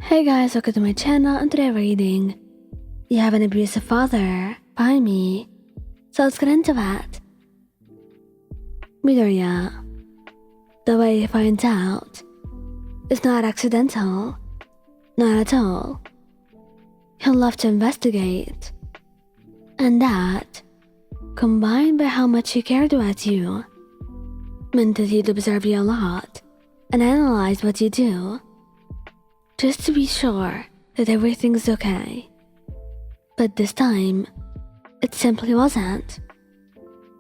Hey guys, welcome to my channel, and today we're reading You Have an Abusive Father by me. So let's get into it. Midoriya. The way he finds out is not accidental, not at all. He'll love to investigate, and that, combined by how much he cared about you, meant that he'd observe you a lot and analyze what you do, just to be sure that everything's okay. But this time, it simply wasn't.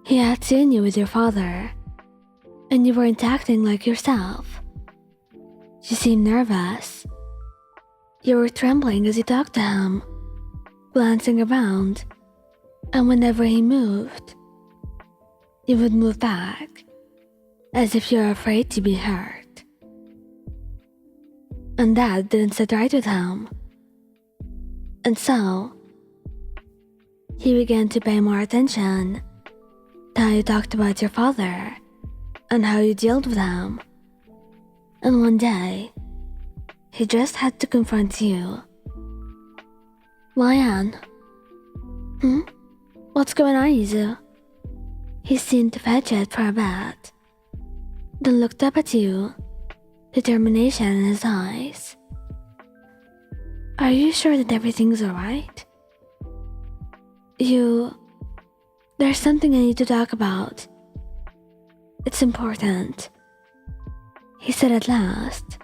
He had seen you with your father, and you weren't acting like yourself. You seemed nervous. You were trembling as you talked to him, glancing around, and whenever he moved, you would move back, as if you were afraid to be hurt. And that didn't sit right with him. And so, he began to pay more attention to how you talked about your father and how you dealt with him. And one day, he just had to confront you. Lion. What's going on, Izu? He seemed to fidget for a bit, then looked up at you, determination in his eyes. Are you sure that everything's alright? There's something I need to talk about. It's important, he said at last,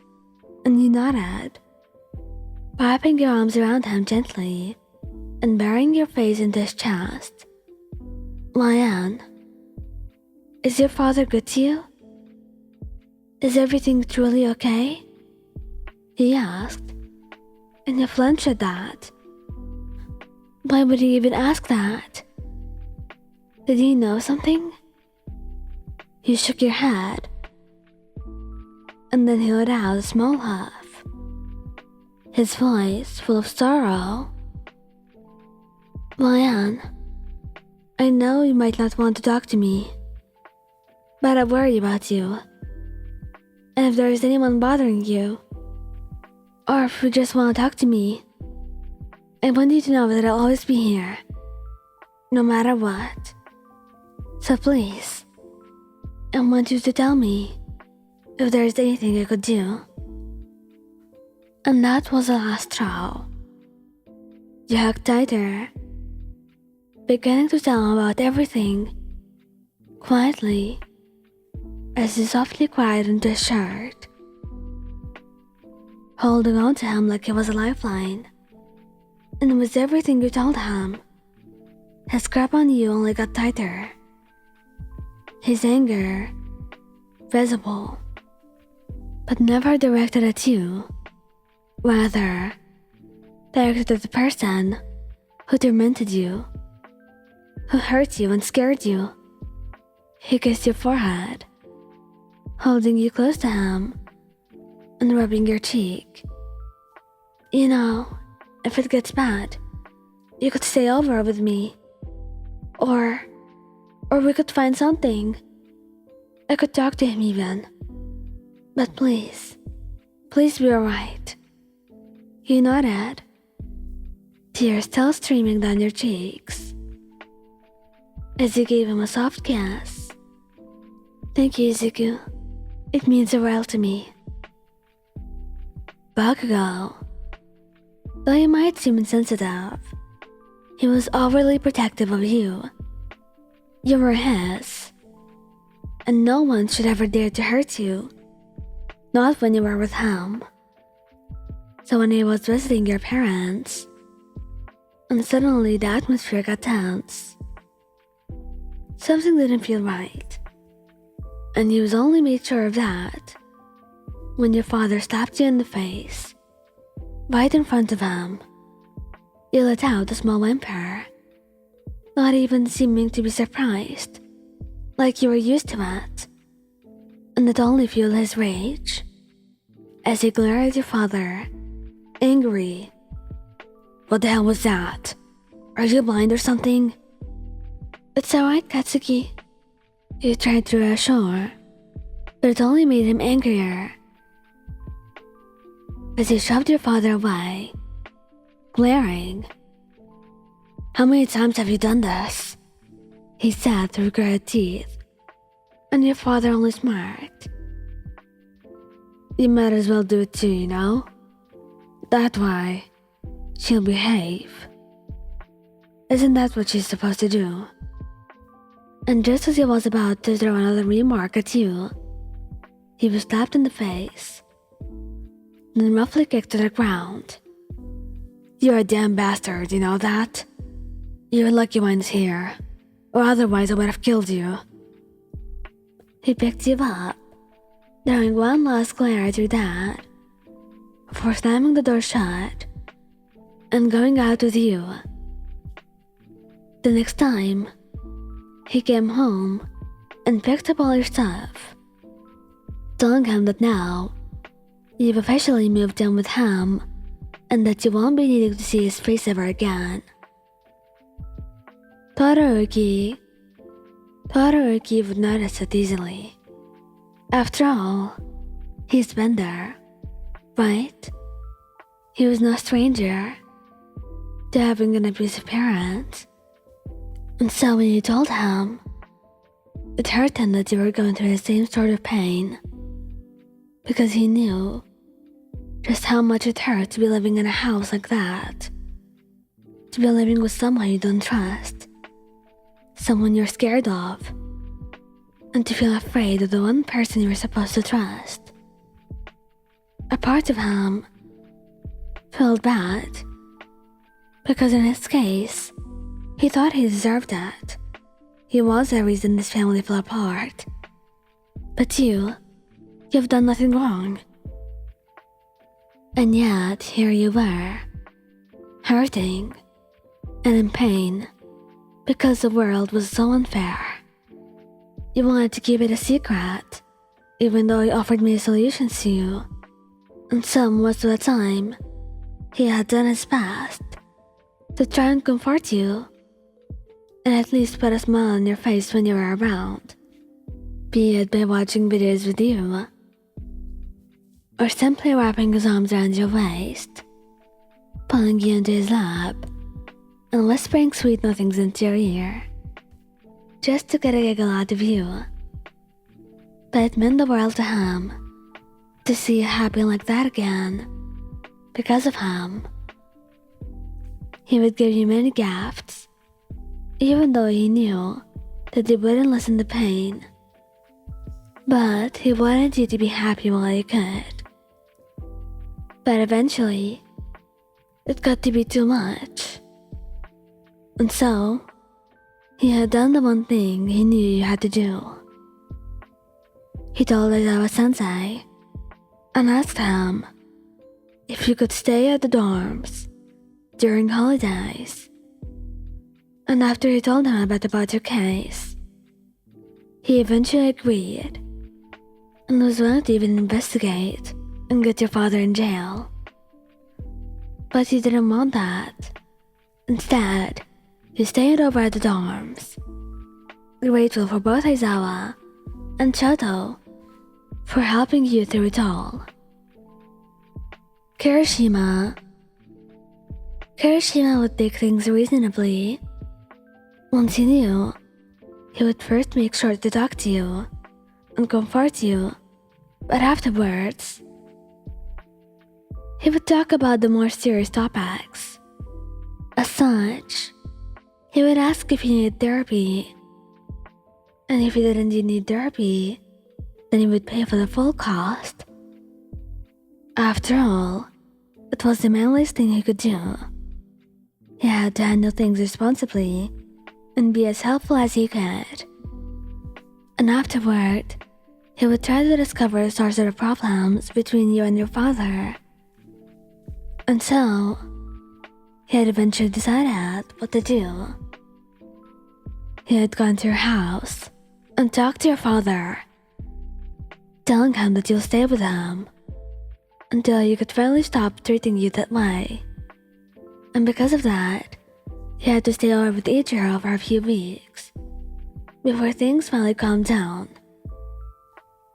and you nodded, wrapping your arms around him gently and burying your face into his chest. Lion, is your father good to you? Is everything truly okay? He asked, and you flinched at that. Why would he even ask that? Did he know something? You shook your head, and then he let out a small huff, his voice full of sorrow. Lion, I know you might not want to talk to me, but I worry about you. And if there is anyone bothering you, or if you just want to talk to me, I want you to know that I'll always be here, no matter what. So please, I want you to tell me if there is anything I could do. And that was the last straw. You hugged tighter, beginning to tell him about everything, quietly, as he softly cried into his shirt, holding on to him like he was a lifeline. And with everything you told him, his grip on you only got tighter, his anger visible, but never directed at you, rather directed at the person who tormented you, who hurt you and scared you. He kissed your forehead, holding you close to him and rubbing your cheek. You know, if it gets bad, you could stay over with me. Or we could find something. I could talk to him even. But please be alright. You nodded, tears still streaming down your cheeks, as you gave him a soft kiss. Thank you, Izuku. It means the world to me. Bakugou. Though he might seem insensitive, he was overly protective of you. You were his, and no one should ever dare to hurt you, not when you were with him. So when he was visiting your parents, and suddenly the atmosphere got tense, something didn't feel right. And you was only made sure of that when your father slapped you in the face, right in front of him. You let out a small whimper, not even seeming to be surprised, like you were used to it, and it only fueled his rage, as he glared at your father, angry. What the hell was that? Are you blind or something? It's alright, Katsuki. You tried to reassure, but it only made him angrier. as he shoved your father away, glaring. "How many times have you done this?" he said through gritted teeth, and your father only smirked. "You might as well do it too, you know? That way, she'll behave. Isn't that what she's supposed to do?" And just as he was about to throw another remark at you, he was slapped in the face, then roughly kicked to the ground. "You're a damn bastard, you know that? You're lucky mine's here, or otherwise I would have killed you." He picked you up, throwing one last glare at your dad, before slamming the door shut and going out with you. The next time, he came home and picked up all your stuff, telling him that now you've officially moved in with him and that you won't be needing to see his face ever again. Todoroki would notice it easily. After all, he's been there, right? He was no stranger to having an abusive parent. And so when you told him, it hurt him that you were going through the same sort of pain, because he knew just how much it hurt to be living in a house like that, to be living with someone you don't trust, someone you're scared of, and to feel afraid of the one person you were supposed to trust. A part of him felt bad, because in his case, he thought he deserved that. He was the reason this family fell apart. But you've done nothing wrong. And yet, here you were, hurting and in pain because the world was so unfair. You wanted to keep it a secret, even though he offered me solutions to you. And so most of the time, he had done his best to try and comfort you, and at least put a smile on your face when you were around, be it by watching videos with you, or simply wrapping his arms around your waist, pulling you into his lap, and whispering sweet nothings into your ear, just to get a giggle out of you. But it meant the world to him to see you happy like that again, because of him. He would give you many gifts, even though he knew that you wouldn't listen to pain. But he wanted you to be happy while he could. But eventually, it got to be too much. And so, he had done the one thing he knew you had to do. He told Aizawa Sensei and asked him if you could stay at the dorms during holidays. And after he told him about your case, he eventually agreed and was willing to even investigate and get your father in jail. But he didn't want that. Instead, he stayed over at the dorms, grateful for both Aizawa and Shouto for helping you through it all. Kirishima would take things reasonably. Once he knew, he would first make sure to talk to you and comfort you, but afterwards, he would talk about the more serious topics. As such, he would ask if you needed therapy, and if you didn't need therapy, then he would pay for the full cost. After all, it was the manliest thing he could do. He had to handle things responsibly and be as helpful as he could. And afterward, he would try to discover the source of the problems between you and your father. And so, he had eventually decided what to do. He had gone to your house and talked to your father, telling him that you'll stay with him until you could finally stop treating you that way. And because of that, he had to stay over with Eijiro for a few weeks before things finally calmed down.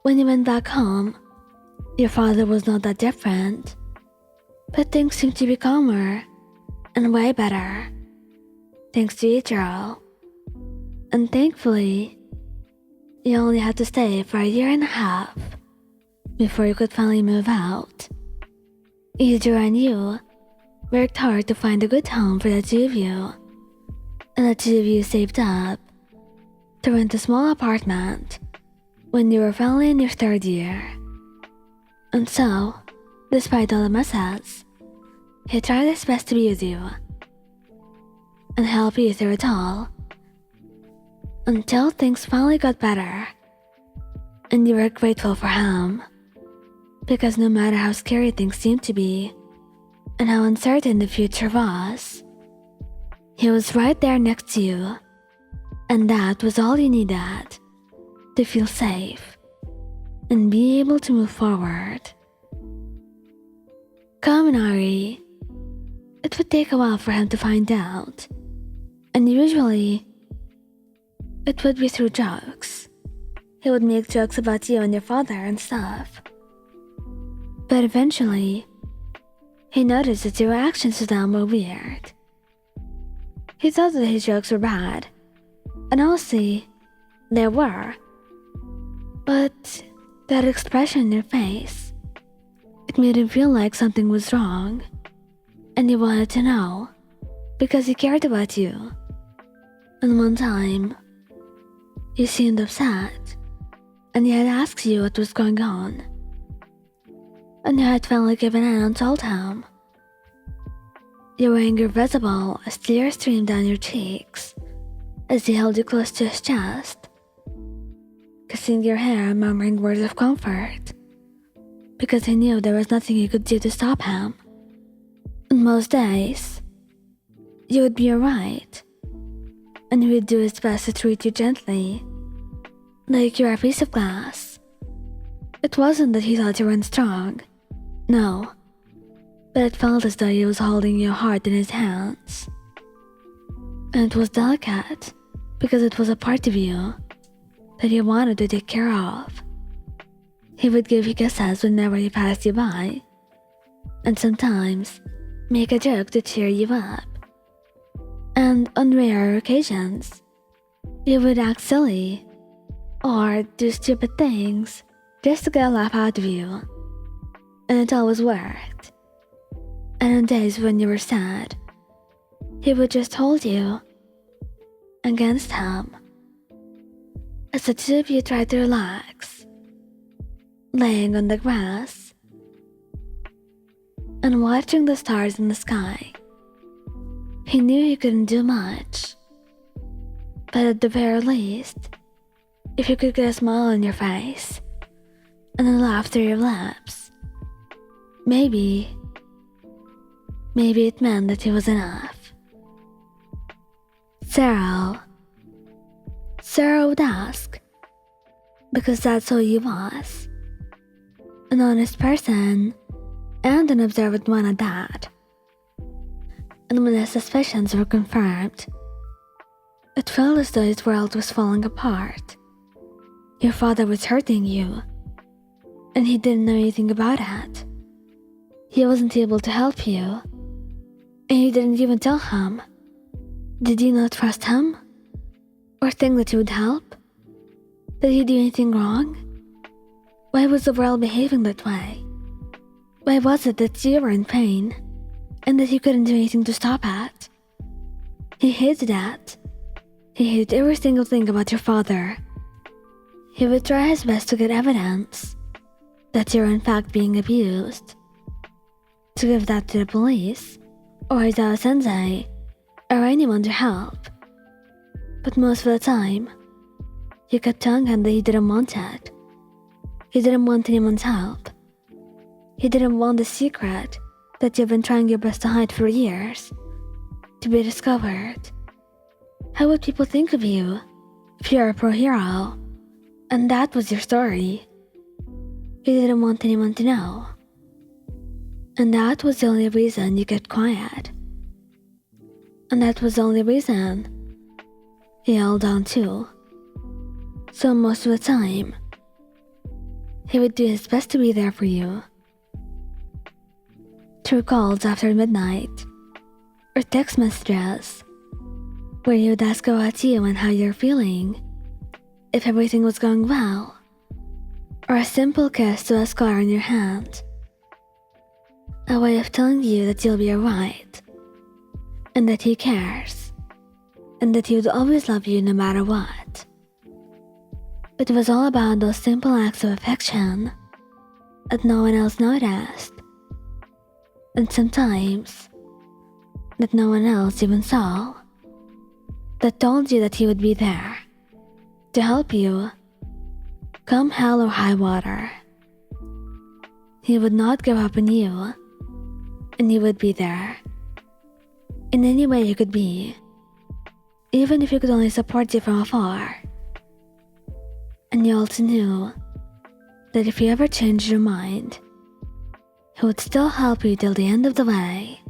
When you went back home, your father was not that different, But things seem to be calmer and way better, thanks to Ichiro. And thankfully, you only had to stay for a year and a half before you could finally move out. Ichiro and you worked hard to find a good home for the two of you, and the two of you saved up to rent a small apartment when you were finally in your third year. And so, despite all the messes, he tried his best to be with you and help you through it all until things finally got better and you were grateful for him, because no matter how scary things seemed to be and how uncertain the future was, he was right there next to you, and that was all you needed to feel safe and be able to move forward. Kaminari, it would take a while for him to find out, and usually it would be through jokes. He would make jokes about you and your father and stuff. But eventually, he noticed that your actions to them were weird. He thought that his jokes were bad, and honestly, they were. But that expression in your face, it made him feel like something was wrong, and he wanted to know, because he cared about you. And one time, he seemed upset, and he had asked you what was going on. And you had finally given in and told him. Your anger visible as tears streamed down your cheeks as he held you close to his chest, kissing your hair and murmuring words of comfort, because he knew there was nothing he could do to stop him. And most days, you would be alright, and he would do his best to treat you gently, like you were a piece of glass. It wasn't that he thought you weren't strong, no, but it felt as though he was holding your heart in his hands. And it was delicate, because it was a part of you that he wanted to take care of. He would give you kisses whenever he passed you by, and sometimes make a joke to cheer you up. And on rare occasions, he would act silly or do stupid things just to get a laugh out of you. And it always worked. And on days when you were sad, he would just hold you against him as the two of you tried to relax, laying on the grass and watching the stars in the sky. He knew he couldn't do much, but at the very least, if you could get a smile on your face and a laugh through your lips, maybe it meant that he was enough. Sero would ask, because that's who he was. An honest person, and an observant one at that. And when his suspicions were confirmed, it felt as though his world was falling apart. Your father was hurting you, and he didn't know anything about it. He wasn't able to help you, and you didn't even tell him. Did you not trust him? Or think that he would help? Did he do anything wrong? Why was the world behaving that way? Why was it that you were in pain, and that you couldn't do anything to stop it? He hated that. He hated every single thing about your father. He would try his best to get evidence that you're in fact being abused, to give that to the police, or Izawa sensei, or anyone to help. But most of the time, you kept telling him that he didn't want it. He didn't want anyone's help. He didn't want the secret that you've been trying your best to hide for years to be discovered. How would people think of you if you're a pro hero and that was your story? You didn't want anyone to know. And that was the only reason you kept quiet. And that was the only reason he held on to. So most of the time, he would do his best to be there for you, to through calls after midnight, or text messages, where he would ask about you and how you're feeling, if everything was going well, or a simple kiss to a scar on your hand. A way of telling you that you'll be alright, and that he cares, and that he would always love you no matter what. It was all about those simple acts of affection that no one else noticed, and sometimes that no one else even saw, that told you that he would be there to help you come hell or high water. He would not give up on you, and he would be there in any way he could be, even if he could only support you from afar. And you also knew that if you ever changed your mind, he would still help you till the end of the way.